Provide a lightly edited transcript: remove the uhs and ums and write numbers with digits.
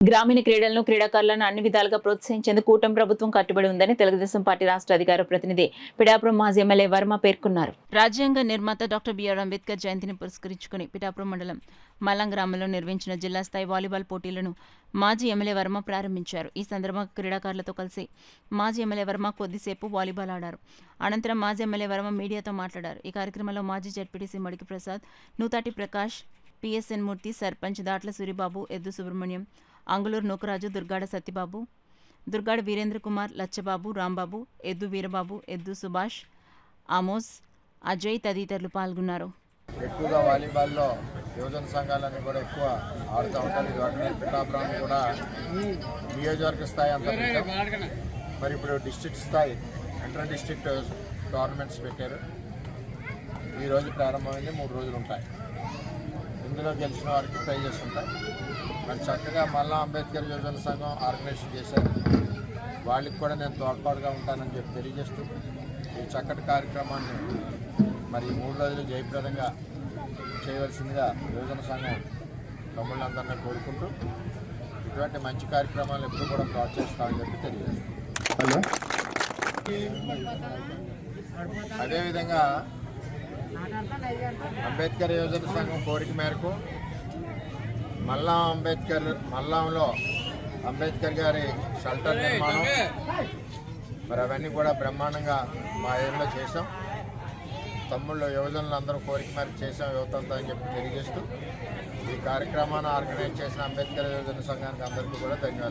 గ్రామీణ క్రీడలను క్రీడాకారులను అన్ని విధాలుగా ప్రోత్సహించేందుకు కూటమి ప్రభుత్వం కట్టుబడి ఉందని తెలుగుదేశం పార్టీ రాష్ట్ర అధికార ప్రతినిధి పిఠాపురం మాజీ ఎమ్మెల్యే వర్మ పేర్కొన్నారు. రాజ్యాంగ నిర్మాత డాక్టర్ బిఆర్ అంబేద్కర్ జయంతిని పురస్కరించుకుని పిఠాపురం మండలం మల్లం గ్రామంలో నిర్వహించిన జిల్లా స్థాయి వాలీబాల్ పోటీలను మాజీ ఎమ్మెల్యే వర్మ ప్రారంభించారు. ఈ సందర్భంగా క్రీడాకారులతో కలిసి మాజీ ఎమ్మెల్యే వర్మ కొద్దిసేపు వాలీబాల్ ఆడారు. అనంతరం మాజీ ఎమ్మెల్యే వర్మ మీడియాతో మాట్లాడారు. ఈ కార్యక్రమంలో మాజీ జెడ్పీటీసీ మడికి ప్రసాద్, నూతాటి ప్రకాష్, పిఎస్ఎన్ మూర్తి, సర్పంచ్ దాట్ల సూరిబాబు, ఎద్దు సుబ్రహ్మణ్యం, అంగులూరు నూకరాజు, దుర్గాడ సత్యబాబు, దుర్గాడ వీరేంద్ర కుమార్, లచ్చబాబు, రాంబాబు, ఎద్దు వీరబాబు, ఎద్దు సుభాష్, ఆమోస్, అజయ్ తదితరులు పాల్గొన్నారు. ఎక్కువగా వాలీబాల్లో యువజన సంఘాలన్నీ కూడా ఎక్కువ ఆడుతూ ఉంటారు. ఇది వాటిని పిఠాపురాన్ని కూడా నియోజకవర్గ స్థాయి అంతా పెట్టారు. మరి ఇప్పుడు డిస్ట్రిక్ట్ స్థాయి ఇంటర్ డిస్ట్రిక్ట్ టోర్నమెంట్స్ పెట్టారు. ఈరోజు ప్రారంభమైంది, 3 రోజులు ఉంటాయి. ఇందులో గెలిచిన వారికి ప్రైజెస్ ఉంటాయి. మరి చక్కగా మల్లా అంబేద్కర్ యువజన సంఘం ఆర్గనైజేషన్ చేశారు. వాళ్ళకి కూడా నేను తోడ్పాటుగా ఉంటానని చెప్పి తెలియజేస్తూ ఈ చక్కటి కార్యక్రమాన్ని మరి 3 రోజులు జయప్రదంగా చేయవలసిందిగా యువజన సంఘం తమ్ముళ్ళందరినీ కోరుకుంటూ ఇటువంటి మంచి కార్యక్రమాలు ఎప్పుడు కూడా ప్రోత్సహిస్తామని చెప్పి తెలియజేస్తాం. అదేవిధంగా అంబేద్కర్ యువజన సంఘం కోరిక మేరకు మల్లాంలో అంబేద్కర్ గారి షెల్టర్ నిర్మాణం మరి అవన్నీ కూడా బ్రహ్మాండంగా మా ఏరియాలో చేసాం. తమ్ముళ్ళు యువజనులు అందరూ కోరిక మేరకు చేసాం యువతంతా అని చెప్పి తెలియజేస్తూ ఈ కార్యక్రమాన్ని ఆర్గనైజ్ చేసిన అంబేద్కర్ యువజన సంఘానికి అందరికీ కూడా ధన్యవాదాలు.